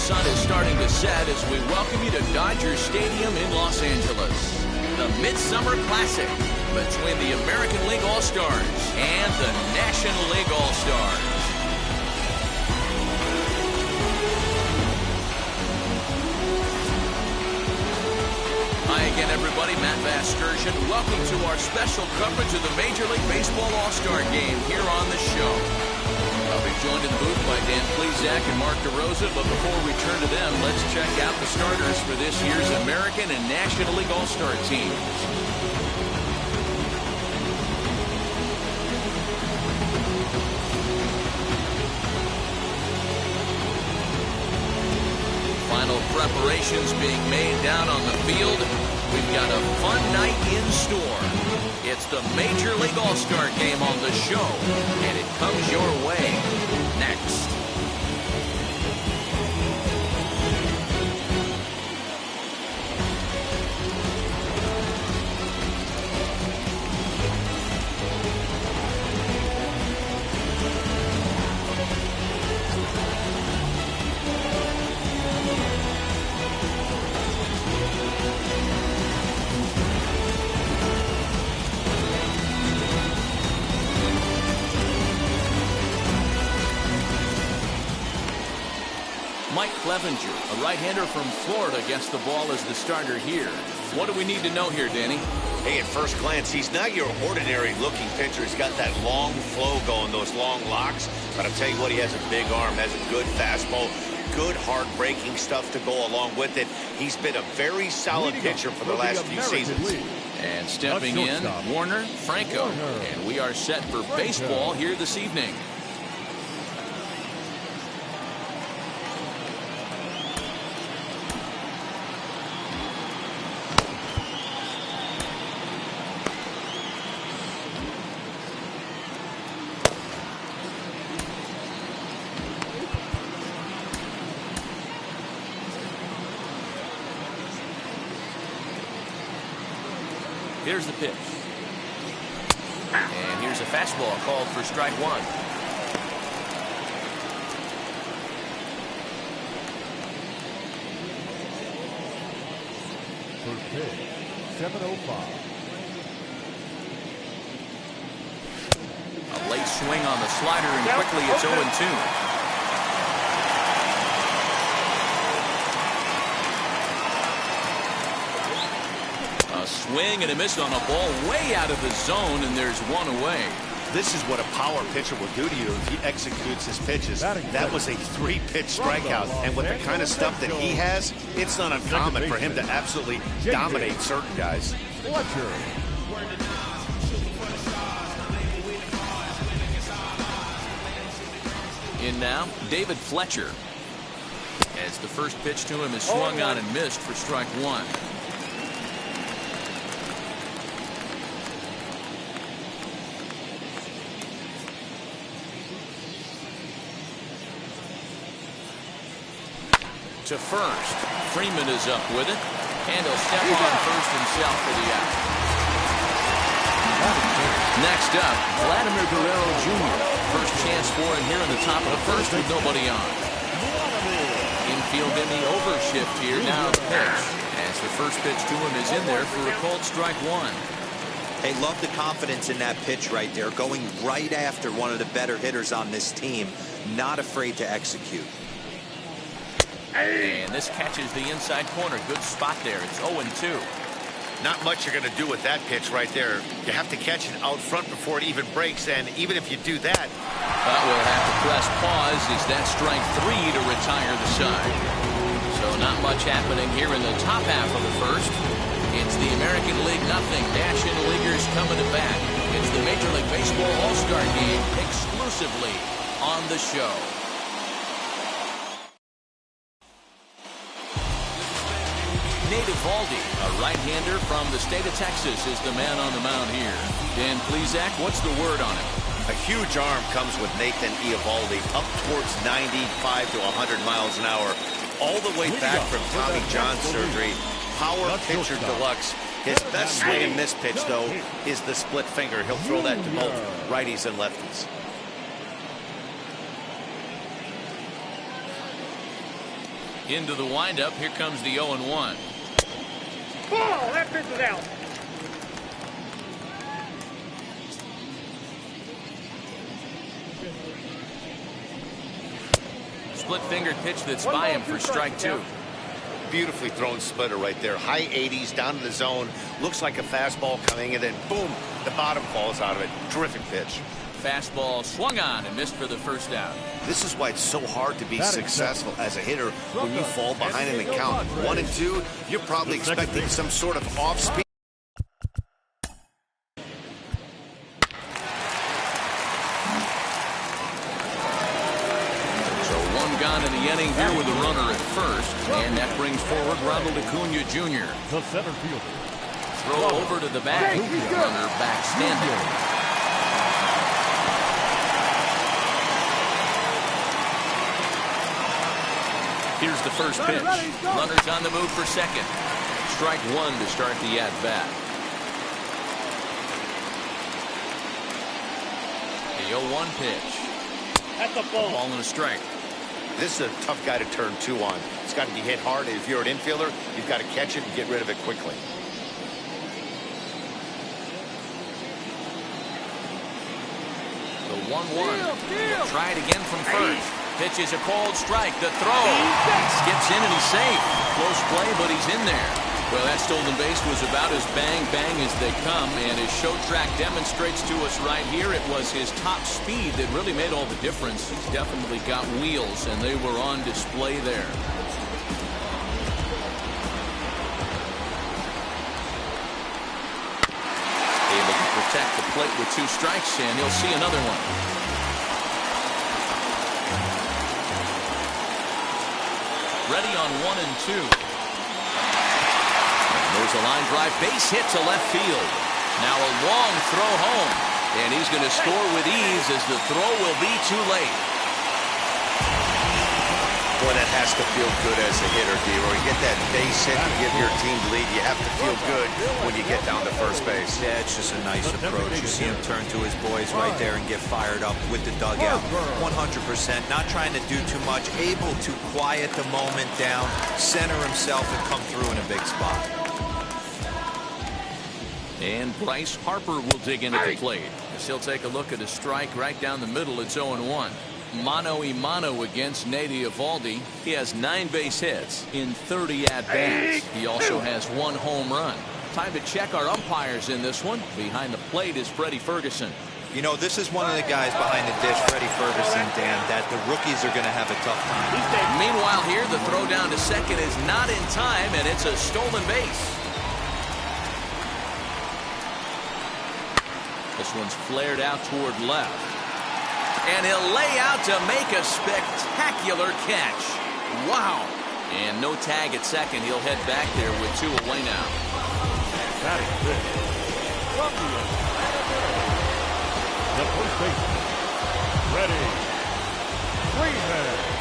sun is starting to set as we welcome you to Dodger Stadium in Los Angeles. The Midsummer Classic between the American League All-Stars and the National League All-Stars. Hi again, everybody. Matt Vasgersian. Welcome to our special coverage of the Major League Baseball All-Star Game here on the show. I'll be joined in the booth by Dan Plesac and Mark DeRosa, but before we turn to them, let's check out the starters for this year's American and National League All-Star teams. Final preparations being made down on the field. We've got a fun night in store. It's the Major League All-Star Game on the show, and it comes your way next. Mike Clevenger, a right-hander from Florida, gets the ball as the starter here. What do we need to know here, Danny? Hey, at first glance, he's not your ordinary-looking pitcher. He's got that long flow going, those long locks. But I'll tell you what, he has a big arm, has a good fastball, good hard-breaking stuff to go along with it. He's been a very solid pitcher for the last few seasons. And stepping in, Wander Franco. And we are set for baseball here this evening. Here's the pitch. And here's a fastball called for strike one. First pitch, 7:05. A late swing on the slider, and quickly it's 0-2. A swing and a miss on a ball way out of the zone, and there's one away. This is what a power pitcher will do to you if he executes his pitches. That was a 3-pitch strikeout, and with the kind of stuff that he has, it's not uncommon for him to absolutely dominate certain guys. Fletcher. In now, David Fletcher. As the first pitch to him is swung on and missed for strike one. To first. Freeman is up with it, and he'll step on first himself for the out. Next up, Vladimir Guerrero Jr. First chance for him here in the top of the first with nobody on. Infield in the overshift here. Now the pitch. As the first pitch to him is in there for a called strike one. Hey, love the confidence in that pitch right there. Going right after one of the better hitters on this team. Not afraid to execute. And this catches the inside corner. Good spot there. It's 0-2. Not much you're going to do with that pitch right there. You have to catch it out front before it even breaks, and even if you do that... But we'll have to press pause as that strike 3 to retire the side. So not much happening here in the top half of the first. It's the American League nothing. National Leaguers coming to bat. It's the Major League Baseball All-Star Game exclusively on the show. Nate Eovaldi, a right-hander from the state of Texas, is the man on the mound here. Dan Plesac, what's the word on him? A huge arm comes with Nathan Eovaldi, up towards 95 to 100 miles an hour, all the way back from Tommy John surgery. Power pitcher deluxe. His best swing and miss pitch, though, is the split finger. He'll throw that to both righties and lefties. Into the windup. Here comes the 0-1. Ball, that pitch is out. Split-fingered pitch that's by him for strike 2. Beautifully thrown splitter right there. High 80s down in the zone. Looks like a fastball coming, and then boom, the bottom falls out of it. Terrific pitch. Fastball swung on and missed for the first out. This is why it's so hard to be successful as a hitter when you fall behind in the count. 1 and 2, you're probably expecting some sort of off-speed. So 1 gone in the inning here with a runner at first. And that brings forward Ronald Acuna Jr. The center fielder. Throw over to the bag. Runner back standing. Here's the first pitch. Runners on the move for second. Strike 1 to start the at-bat. The 0-1 pitch. That's a ball. Ball and a strike. This is a tough guy to turn 2 on. It's got to be hit hard. If you're an infielder, you've got to catch it and get rid of it quickly. The 1-1. Try it again from first. Pitch is a called strike. The throw. Skips in and he's safe. Close play, but he's in there. Well, that stolen base was about as bang-bang as they come, and as Show Track demonstrates to us right here, it was his top speed that really made all the difference. He's definitely got wheels, and they were on display there. Able to protect the plate with 2 strikes, and he'll see another one. Ready on 1 and 2. There's a line drive, base hit to left field. Now a long throw home, and he's going to score with ease as the throw will be too late. Boy, that has to feel good as a hitter, D-Roy. You get that base hit to give your team the lead. You have to feel good when you get down to first base. Yeah, it's just a nice approach. You see him turn to his boys right there and get fired up with the dugout. 100%, not trying to do too much, able to quiet the moment down, center himself, and come through in a big spot. And Bryce Harper will dig in at the plate. As he'll take a look at a strike right down the middle. It's 0-1. Mano-a-mano against Nate Eovaldi. He has 9 base hits in 30 at-bats. He also has 1 home run. Time to check our umpires in this one. Behind the plate is Freddie Ferguson. You know, this is one of the guys behind the dish, Freddie Ferguson, Dan, that the rookies are going to have a tough time. Meanwhile here, the throw down to second is not in time, and it's a stolen base. This one's flared out toward left. And he'll lay out to make a spectacular catch. Wow. And no tag at second. He'll head back there with 2 away now. Batting fifth. From the first baseman, Freddie Freeman.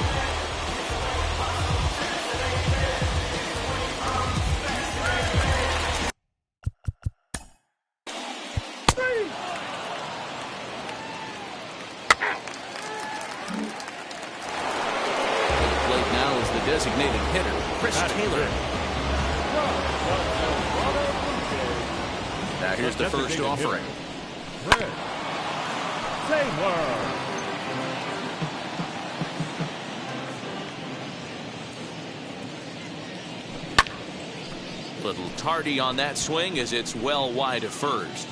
Designated hitter, Chris Taylor. Now here's the first offering. Chris Taylor. Little tardy on that swing as it's well wide of first.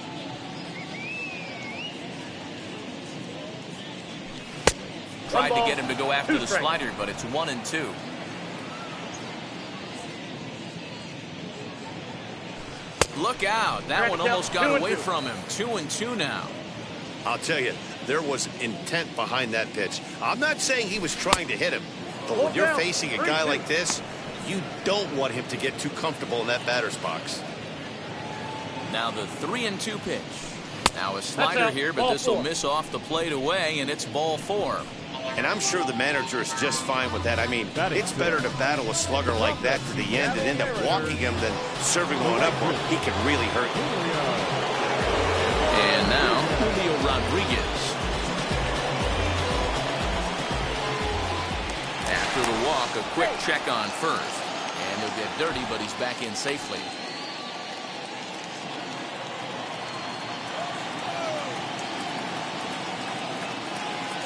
Tried to get him to go after the slider, but it's 1 and 2. Look out. That one almost got away from him. 2 and 2 now. I'll tell you, there was intent behind that pitch. I'm not saying he was trying to hit him, but when you're facing a guy like this, you don't want him to get too comfortable in that batter's box. Now the 3 and 2 pitch. Now a slider here, but this will miss off the plate away, and it's ball 4. And I'm sure the manager is just fine with that. I mean, it's better to battle a slugger like that to the end and end up walking him than serving one up where he can really hurt you. And now, Julio Rodriguez. After after the walk, a quick check on first. And he'll get dirty, but he's back in safely.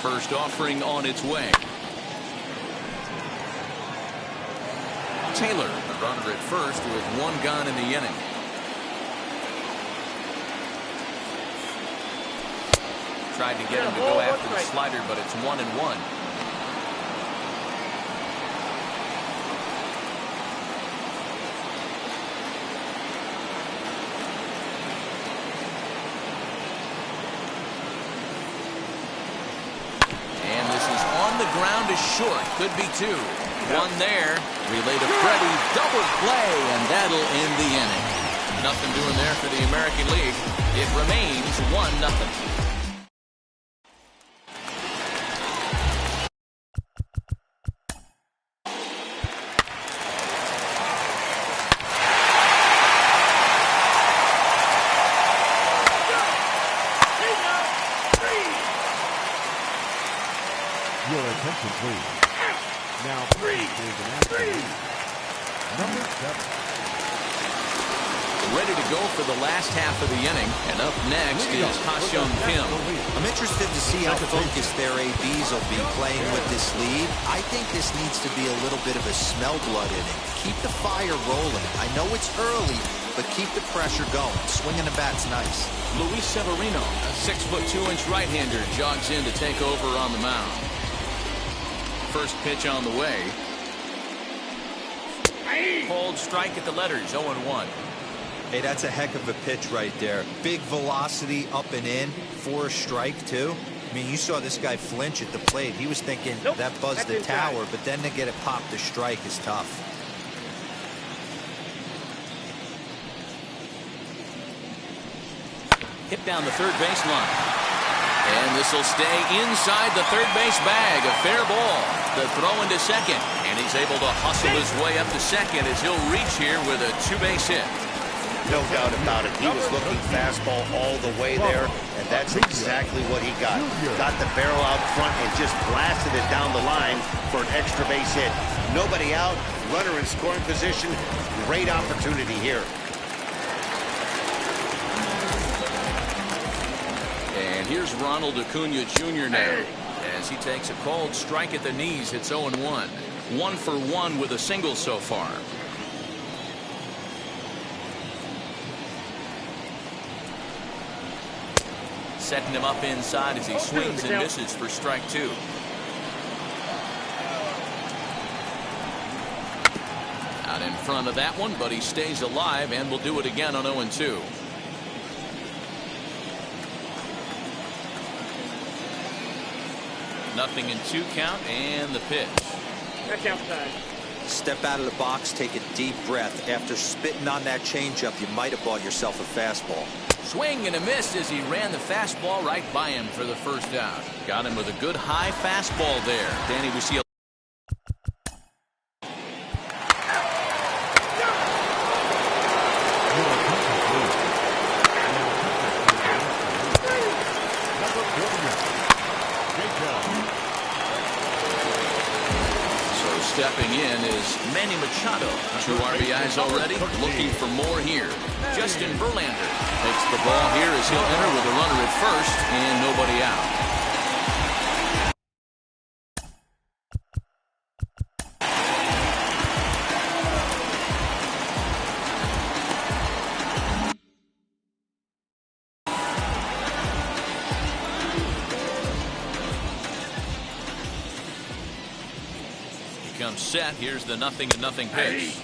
First offering on its way. Taylor, the runner at first with one gone in the inning. Tried to get him to go after the slider, but it's 1-1. Ground is short. Could be two. One there. Relay to Freddie. Double play, and that'll end the inning. Nothing doing there for the American League. It remains 1-0. Your attention, please. Now, number 7. Ready to go for the last half of the inning. And up next is Ha-Seong Kim. I'm interested to see how focused their ABs will be playing with this lead. I think this needs to be a little bit of a smell blood inning. Keep the fire rolling. I know it's early, but keep the pressure going. Swinging the bat's nice. Luis Severino, a 6'2" right-hander, jogs in to take over on the mound. First pitch on the way. Cold strike at the letters, 0-1. Hey, that's a heck of a pitch right there. Big velocity up and in for a strike, too. I mean, you saw this guy flinch at the plate. He was thinking that buzzed the tower, but then to get it popped to strike is tough. Hit down the third baseline. And this will stay inside the third base bag. A fair ball. The throw into second. And he's able to hustle his way up to second as he'll reach here with a two-base hit. No doubt about it. He was looking fastball all the way there, and that's exactly what he got. Got the barrel out front and just blasted it down the line for an extra base hit. Nobody out. Runner in scoring position. Great opportunity here. And here's Ronald Acuna Jr. now as he takes a cold strike at the knees. It's 0-1. 1 for 1 with a single so far. Setting him up inside as he swings and misses for strike 2. Out in front of that one, but he stays alive and will do it again on 0-2. Nothing in 2 count, and the pitch. That's outside. Step out of the box, take a deep breath. After spitting on that changeup, you might have bought yourself a fastball. Swing and a miss as he ran the fastball right by him for the first out. Got him with a good high fastball there. Danny, we see a stepping in is Manny Machado. 2 RBIs already, looking for more here. Justin Verlander takes the ball here as he'll enter with a runner at first and nobody out. Comes set. Here's the 0-0 pitch.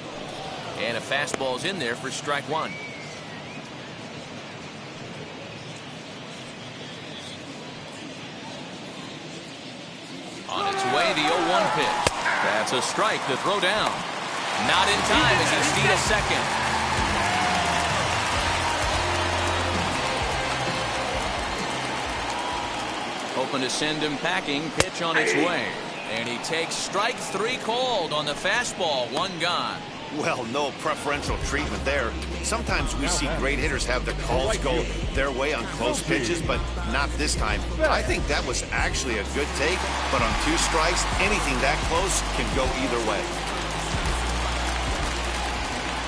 And a fastball's in there for strike 1. On its way, the 0-1 pitch. That's a strike. The throw down. Not in time as he steals second. Hoping to send him packing. Pitch on its way. And he takes strike 3 called on the fastball. 1 gone. Well, no preferential treatment there. Sometimes we see great hitters have the calls go their way on close pitches, but not this time. I think that was actually a good take, but on 2 strikes, anything that close can go either way.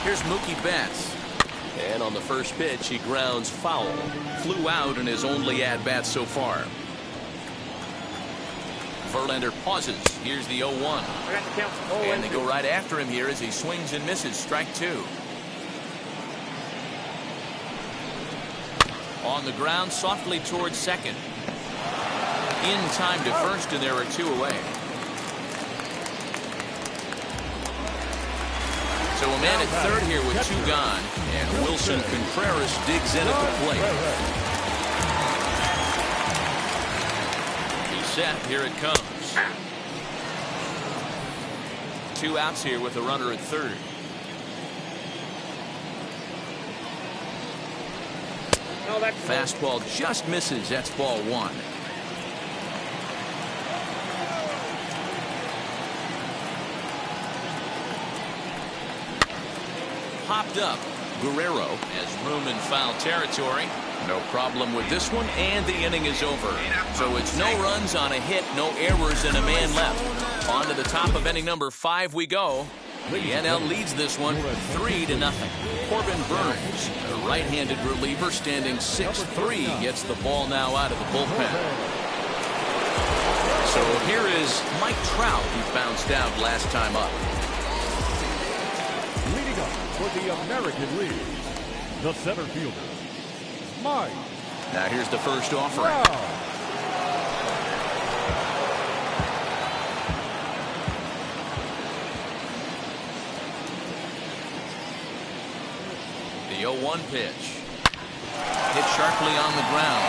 Here's Mookie Betts. And on the first pitch, he grounds foul. Flew out in his only at-bat so far. Verlander pauses. Here's the 0-1. And they go right after him here as he swings and misses. Strike 2. On the ground, softly towards second. In time to first, and there are 2 away. So a man at third here with 2 gone. And Wilson Contreras digs in at the plate. He's set. Here it comes. 2 outs here with a runner at third. Fastball just misses. That's ball 1. Popped up. Guerrero has room in foul territory. No problem with this one, and the inning is over. So it's no runs on a hit, no errors, and a man left. On to the top of inning number 5 we go. The NL leads this one 3-0. Corbin Burns, a right-handed reliever standing 6'3", gets the ball now out of the bullpen. So here is Mike Trout, who bounced out last time up. Leading up for the American League, the center fielder, Mike. Now here's the first offering. Wow. The 0-1 pitch. Hit sharply on the ground.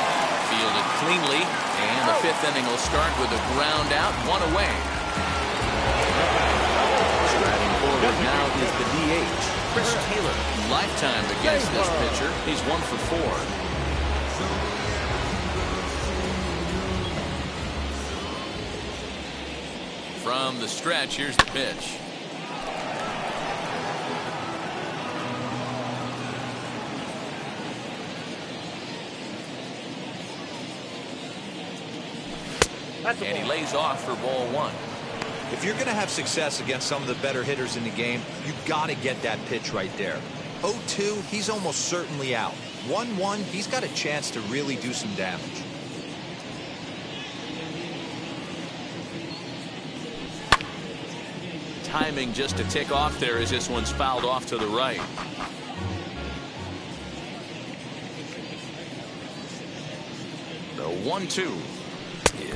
Fielded cleanly. And the 5th inning will start with a ground out, 1 away. Striding forward now is the DH, Chris Taylor. Lifetime against this pitcher. He's 1 for 4. From the stretch, here's the pitch. And he lays off for ball 1. If you're going to have success against some of the better hitters in the game, you've got to get that pitch right there. 0-2, he's almost certainly out. 1-1, he's got a chance to really do some damage. Timing just to tick off there as this one's fouled off to the right. The 1-2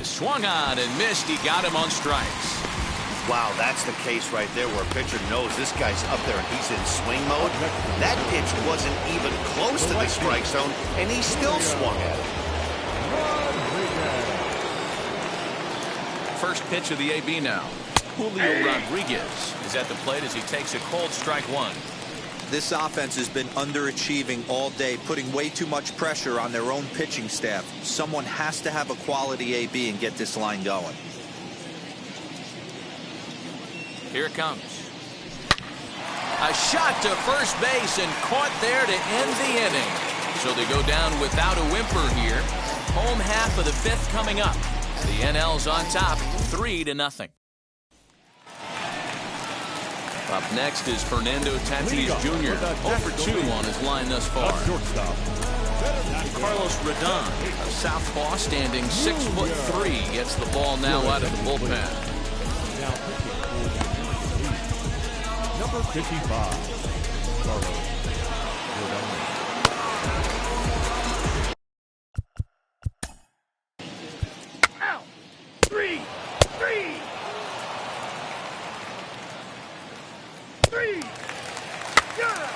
is swung on and missed. He got him on strikes. Wow, that's the case right there where a pitcher knows this guy's up there and he's in swing mode. That pitch wasn't even close to the strike zone, and he still swung at it. First pitch of the AB now. Julio Rodriguez is at the plate as he takes a cold strike 1. This offense has been underachieving all day, putting way too much pressure on their own pitching staff. Someone has to have a quality AB and get this line going. Here it comes. A shot to first base and caught there to end the inning. So they go down without a whimper here. Home half of the 5th coming up. The NL's on top, 3-0. Up next is Fernando Tatis Jr. 0 for 2 on his line thus far. Carlos Rodon, a southpaw standing 6'3", gets the ball now out of the bullpen. Number 55, Carlos Rodon. Out. 3. 3. Yeah.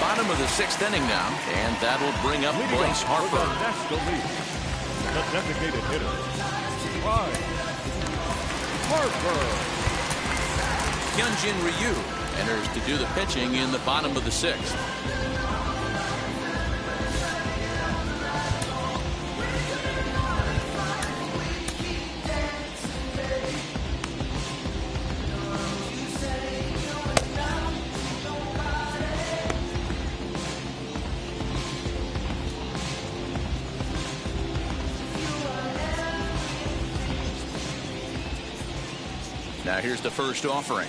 Bottom of the 6th inning now, and that'll bring up Bryce Harper. National League, the designated hitter, Bryce Harper. Hyunjin Ryu enters to do the pitching in the bottom of the 6th. Now here's the first offering.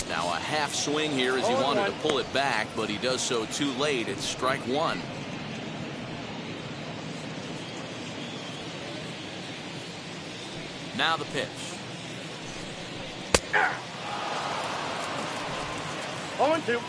Now a half swing here as he wanted to pull it back, but he does so too late. It's strike one. Now the pitch. 0-2.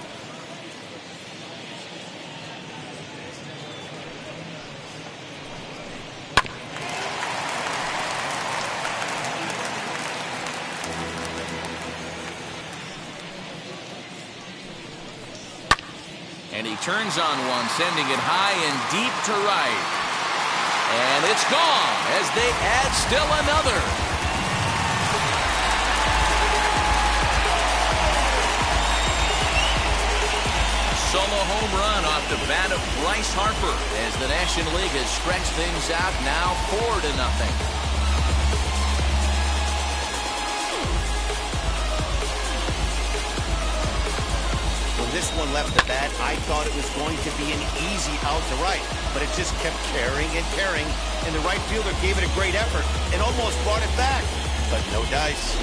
And he turns on one, sending it high and deep to right. And it's gone as they add still another. Solo home run off the bat of Bryce Harper as the National League has stretched things out now 4-0. This one left the bat, I thought it was going to be an easy out to right, but it just kept carrying and carrying, and the right fielder gave it a great effort and almost brought it back, but no dice.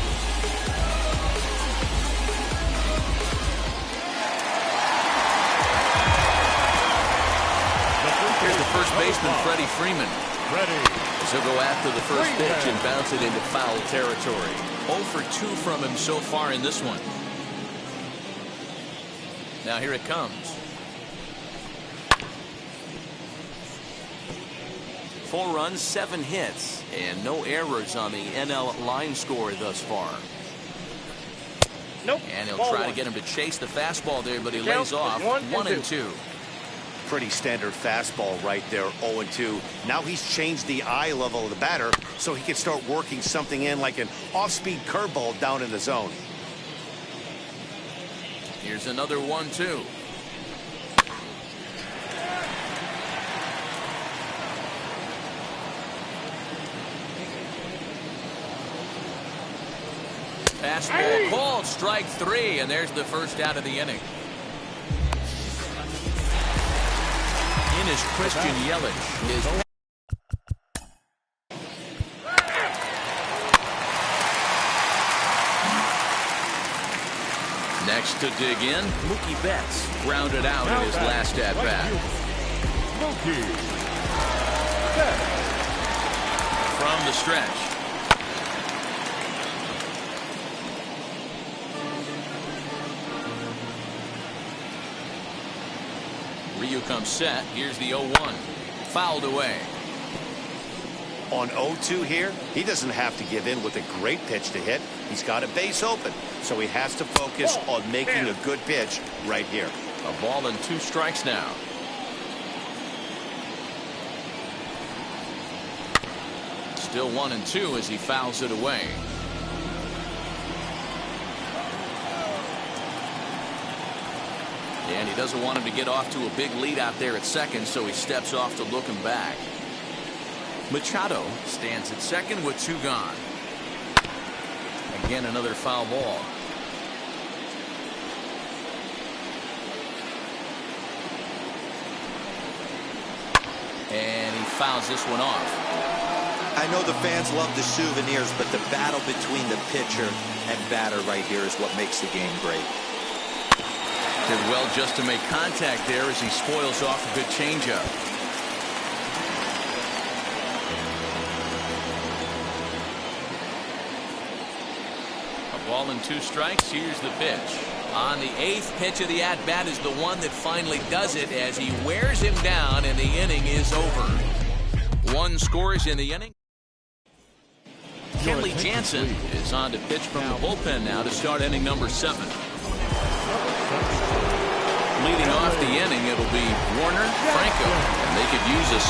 Here's the first baseman, Freddie Freeman. As he'll go after the first pitch and bounce it into foul territory. 0 for 2 from him so far in this one. Now here it comes. 4 runs, 7 hits, and no errors on the NL line score thus far. Nope. And he'll try to get him to chase the fastball there, but he lays off. 1-2. Pretty standard fastball right there, 0-2. Now he's changed the eye level of the batter so he can start working something in like an off-speed curveball down in the zone. Here's another 1-2. Fastball called, strike 3, and there's the first out of the inning. In is Christian Yelich. His next to dig in, Mookie Betts grounded out in his last at-bat. Mookie Betts. From the stretch. Ryu comes set. Here's the 0-1. Fouled away. On 0-2 here, he doesn't have to give in with a great pitch to hit. He's got a base open, so he has to focus on making a good pitch right here. A ball and 2 strikes now. Still 1-2 as he fouls it away. And he doesn't want him to get off to a big lead out there at second, so he steps off to look him back. Machado stands at second with 2 gone. Again, another foul ball. And he fouls this one off. I know the fans love the souvenirs, but the battle between the pitcher and batter right here is what makes the game great. Did well just to make contact there as he spoils off a good changeup. A ball and 2 strikes. Here's the pitch. On the 8th pitch of the at-bat is the one that finally does it as he wears him down, and the inning is over. 1 scores in the inning. Kenley Jansen is on to pitch from the bullpen now to start inning number 7. Leading off the inning, it'll be Warner Franco, and they could use a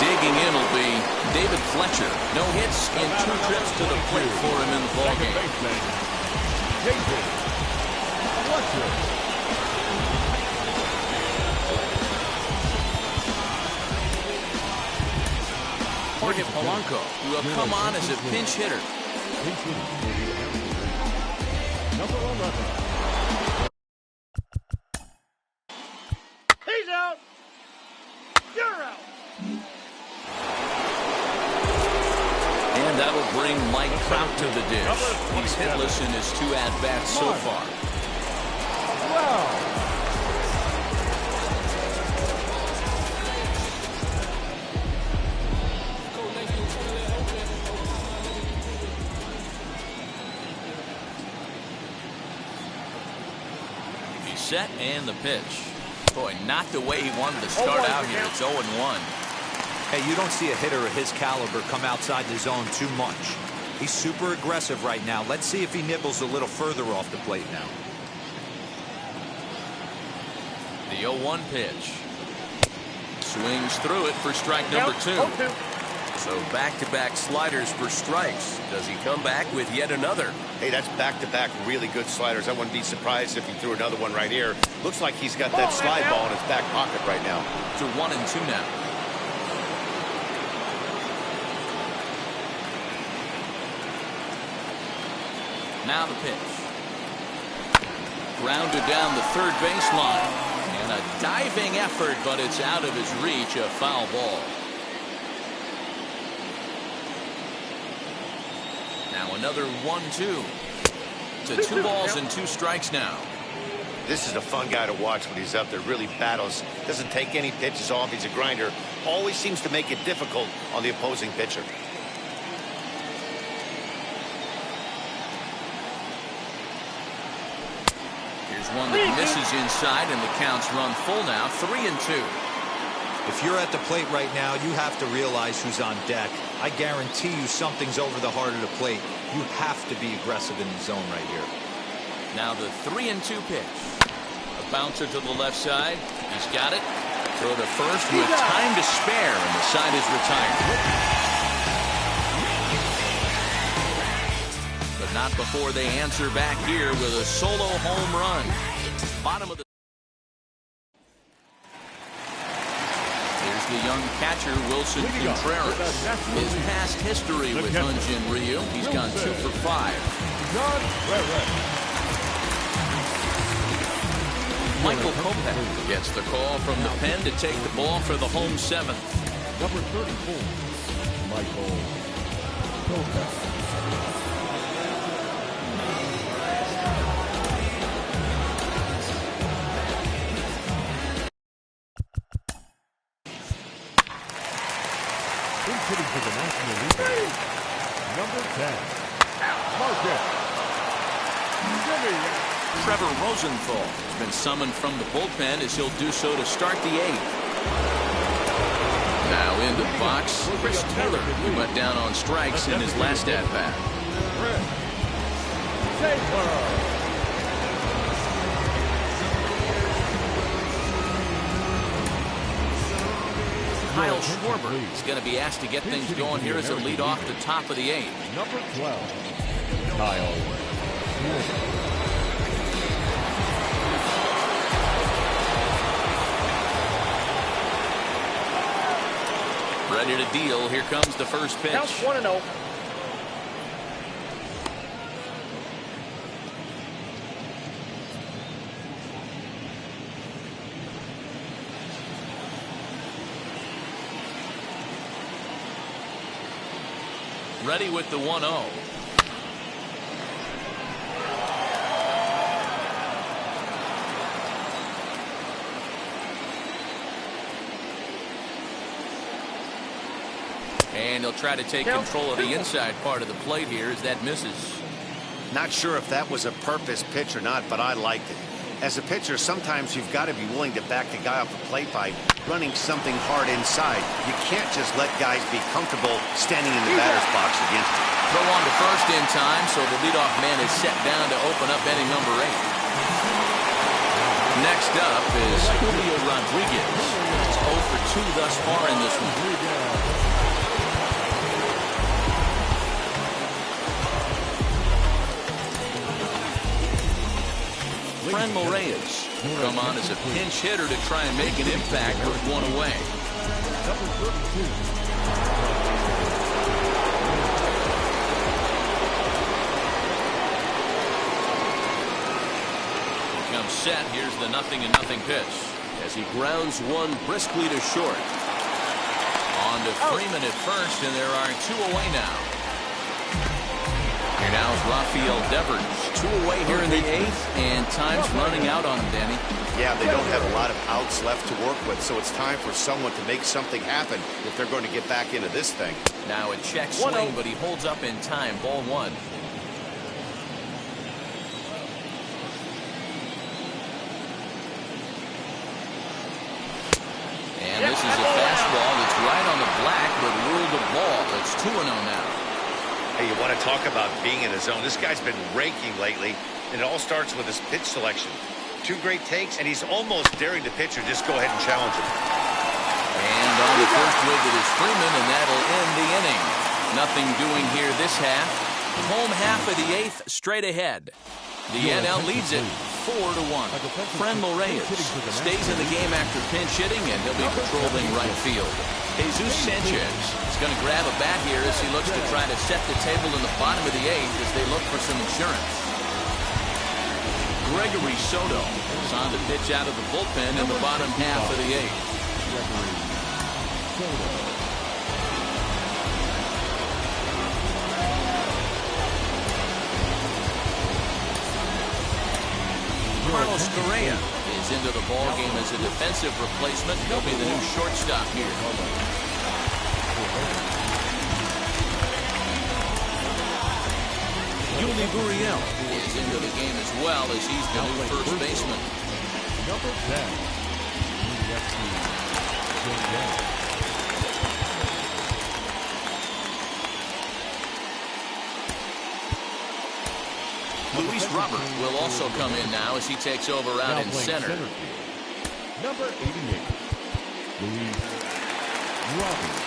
digging in will be David Fletcher. No hits in 2 trips to the plate for him in the ballgame. David Fletcher. Jorge Polanco will come on as a pinch hitter. Number 11. He's That'll bring Mike Trout to the dish. He's hitless in his 2 at-bats so far. Wow. He's set and the pitch. Boy, not the way he wanted to start out here. It's 0-1. Hey, you don't see a hitter of his caliber come outside the zone too much. He's super aggressive right now. Let's see if he nibbles a little further off the plate now. The 0-1 pitch. Swings through it for strike number 2. So back-to-back sliders for strikes. Does he come back with yet another? Hey, that's back-to-back really good sliders. I wouldn't be surprised if he threw another one right here. Looks like he's got that slide ball in his back pocket right now. To 1-2 now. Now the pitch. Grounded down the third baseline. And a diving effort, but it's out of his reach. A foul ball. Now another 1-2. To 2 balls and 2 strikes now. This is a fun guy to watch when he's up there. Really battles. Doesn't take any pitches off. He's a grinder. Always seems to make it difficult on the opposing pitcher. Here's one that misses inside, and the count's run full now. 3-2. If you're at the plate right now, you have to realize who's on deck. I guarantee you something's over the heart of the plate. You have to be aggressive in the zone right here. Now the 3-2 pitch. A bouncer to the left side. He's got it. Throw to first with time to spare, and the side is retired. But not before they answer back here with a solo home run. Bottom of the the young catcher Wilson Contreras. His past history with Hyun-Jin Ryu, he's gone 2 for 5. Michael Kopech gets the call from the pen to take the ball for the home 7th. Number 34, Michael Kopech. Hitting for the National League, number 10, Marcus Semien. Trevor Rosenthal has been summoned from the bullpen as he'll do so to start the 8th. Now into the box, Chris Taylor, who went down on strikes in his last at-bat. Kyle Schwarber is going to be asked to get things going here as a lead off the top of the 8th. Number 12, Kyle Schwarber. Ready to deal. Here comes the first pitch. Counts 1-0. Ready with the 1-0. And he'll try to take control of the inside part of the plate here as that misses. Not sure if that was a purpose pitch or not, but I liked it. As a pitcher, sometimes you've got to be willing to back the guy off the plate by running something hard inside. You can't just let guys be comfortable standing in the batter's box against him. Throw on to first in time, so the leadoff man is set down to open up inning number 8. Next up is Julio Rodriguez. He's 0 for 2 thus far in this one. Franmil Reyes will come on as a pinch hitter to try and make an impact with 1 away. Comes set. Here's the 0-0 pitch as he grounds one briskly to short. On to Freeman at first, and there are 2 away now. Here now is Rafael Devers. 2 away here in the 8th, and time's running out on him, Danny. Yeah, they don't have a lot of outs left to work with, so it's time for someone to make something happen if they're going to get back into this thing. Now a check swing, but he holds up in time. Ball 1. And this is a fastball that's right on the black, but ruled a ball. It's 2-0 now. Hey, you want to talk about being in the zone? This guy's been raking lately, and it all starts with his pitch selection. 2 great takes, and he's almost daring the pitcher just go ahead and challenge him. And on the first wig it is Freeman, and that'll end the inning. Nothing doing here this half. Home half of the 8th straight ahead. The NL leads it 4-1. Franmil Reyes stays in the game after pinch hitting, and he'll be patrolling right field. Jesus Sanchez is going to grab a bat here as he looks to try to set the table in the bottom of the 8th as they look for some insurance. Gregory Soto is on the pitch out of the bullpen in the bottom half of the 8th. Carlos Correa is into the ballgame as a defensive replacement. He'll be the new shortstop here. Yuli Gurriel is into the game as well as he's the new first baseman. Number 10. Luis Robert will also come in now as he takes over out in center. Number 88, Luis Robert.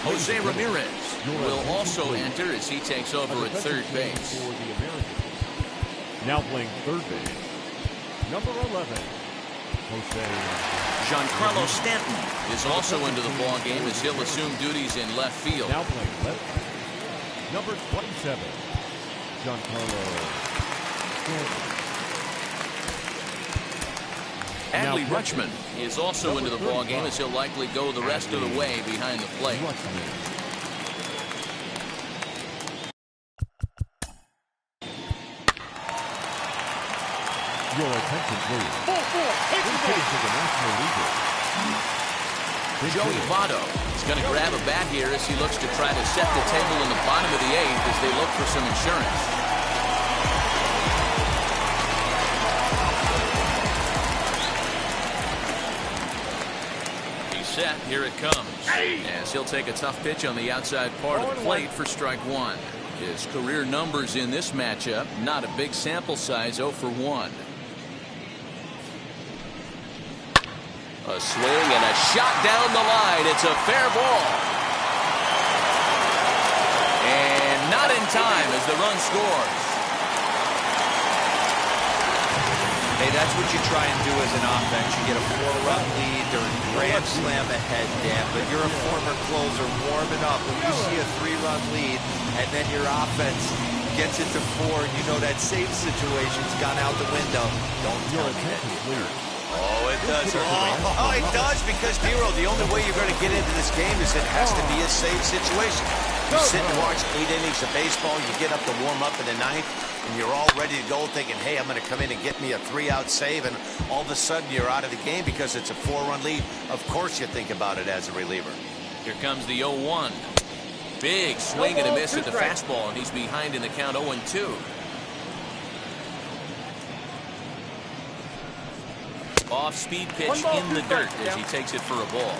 Jose Ramirez will also enter as he takes over at third base. Now playing third base, number 11, Jose. Giancarlo Stanton is also into the ball game as he'll assume duties in left field. Now playing left, number 27, Giancarlo Stanton. Adley Rutschman is also into the ball game as he'll likely go the rest of the way behind the plate. Your attention, please. The National League. Joey Votto is going to grab a bat here as he looks to try to set the table in the bottom of the 8th as they look for some insurance. Set. Here it comes. As he'll take a tough pitch on the outside part of the plate for strike 1. His career numbers in this matchup, not a big sample size, 0 for 1. A swing and a shot down the line. It's a fair ball. And not in time as the run scores. Hey, that's what you try and do as an offense. You get a 4-run lead during grand slam ahead, Dan, but you're a former closer warming up. When you see a 3-run lead and then your offense gets it to 4 and you know that save situation's gone out the window, don't tell me that. Oh, it does. Oh, it does because, Dero, the only way you're going to get into this game is it has to be a save situation. You sit and watch 8 innings of baseball, you get up to warm up in the 9th, and you're all ready to go thinking, hey, I'm going to come in and get me a 3-out save, and all of a sudden you're out of the game because it's a 4-run lead. Of course you think about it as a reliever. Here comes the 0-1. Big swing and a miss at the fastball, and he's behind in the count 0-2. Off-speed pitch in the dirt as he takes it for a ball.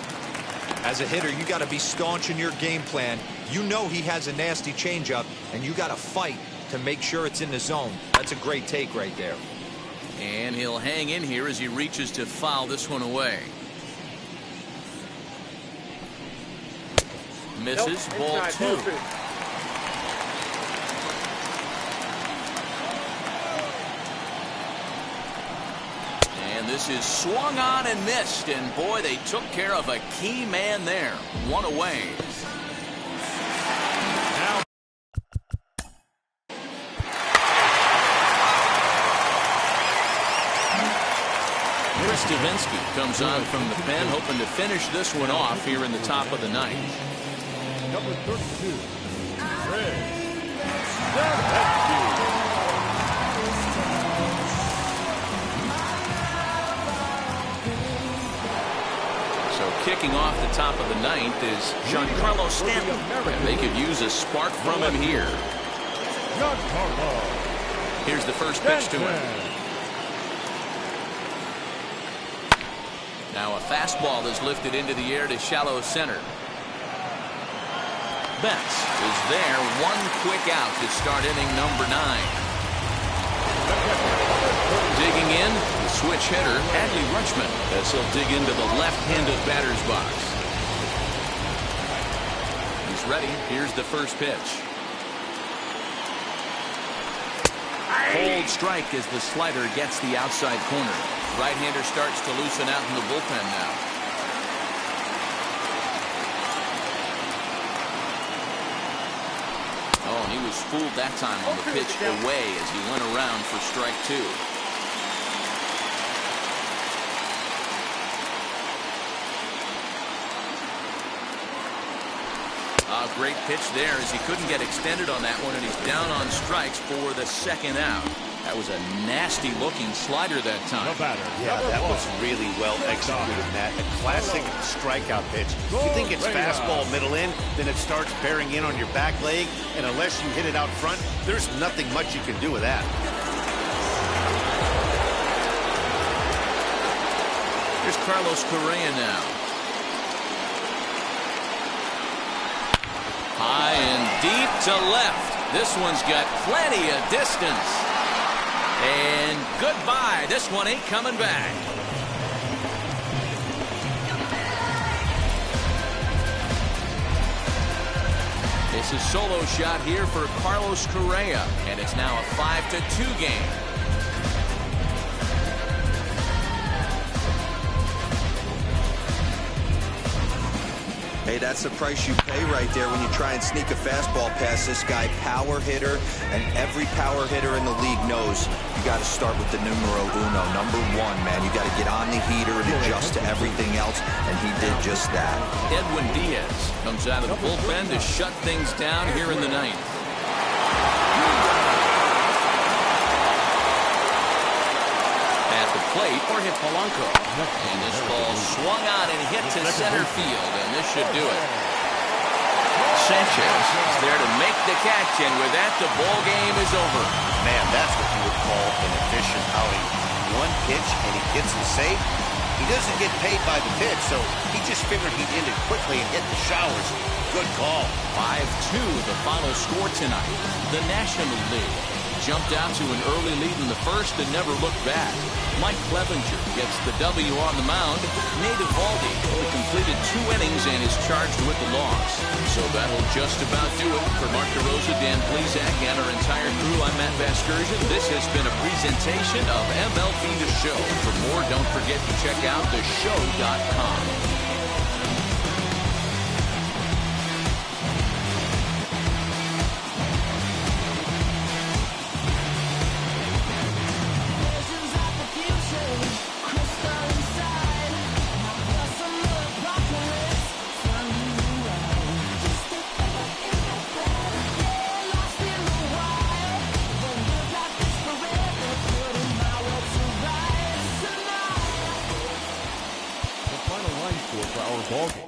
As a hitter, you got to be staunch in your game plan. You know he has a nasty changeup, and you got to fight to make sure it's in the zone. That's a great take right there. And he'll hang in here as he reaches to foul this one away. Misses, ball 2. And this is swung on and missed, and boy, they took care of a key man there. 1 away. Chris Devenski comes on from the pen, hoping to finish this one off here in the top of the 9th. number 32, Red Zavetsky. So kicking off the top of the ninth is Giancarlo Stanton. And they could use a spark from him here. Giancarlo. Here's the first pitch to him. Now a fastball is lifted into the air to shallow center. Betts is there. One quick out to start inning number 9. Digging in, the switch hitter, Adley Rutschman, as he'll dig into the left-handed batter's box. He's ready. Here's the first pitch. Cold strike as the slider gets the outside corner. Right-hander starts to loosen out in the bullpen now. Oh, and he was fooled that time on the pitch away as he went around for strike 2. Great pitch there as he couldn't get extended on that one, and he's down on strikes for the second out. That was a nasty looking slider that time. Yeah, that was really well executed, Matt. A classic strikeout pitch. You think it's fastball middle in, then it starts bearing in on your back leg, and unless you hit it out front, there's nothing much you can do with that. Here's Carlos Correa now. High and deep to left. This one's got plenty of distance. And goodbye. This one ain't coming back. It's a solo shot here for Carlos Correa, and it's now a 5-2 game. Hey, that's the price you pay right there when you try and sneak a fastball past this guy. Power hitter, and every power hitter in the league knows you got to start with the numero uno, number 1, man. You got to get on the heater and adjust to everything else, and he did just that. Edwin Diaz comes out of the bullpen to shut things down here in the ninth. At the plate, Jorge Polanco. And this ball swung on and hit to center field, and this should do it. Sanchez is there to make the catch, and with that, the ball game is over. Man, that's what you would call an efficient outing. One pitch, and he gets it safe. He doesn't get paid by the pitch, so he just figured he'd end it quickly and hit the showers. Good call. 5-2, the final score tonight. The National League jumped out to an early lead in the first and never looked back. Mike Clevenger gets the W on the mound. Nate Eovaldi only completed 2 innings and is charged with the loss. So that'll just about do it. For Mark DeRosa, Dan Plesac, and our entire crew, I'm Matt Vasgersian. This has been a presentation of MLB The Show. For more, don't forget to check out theshow.com. For our ball game.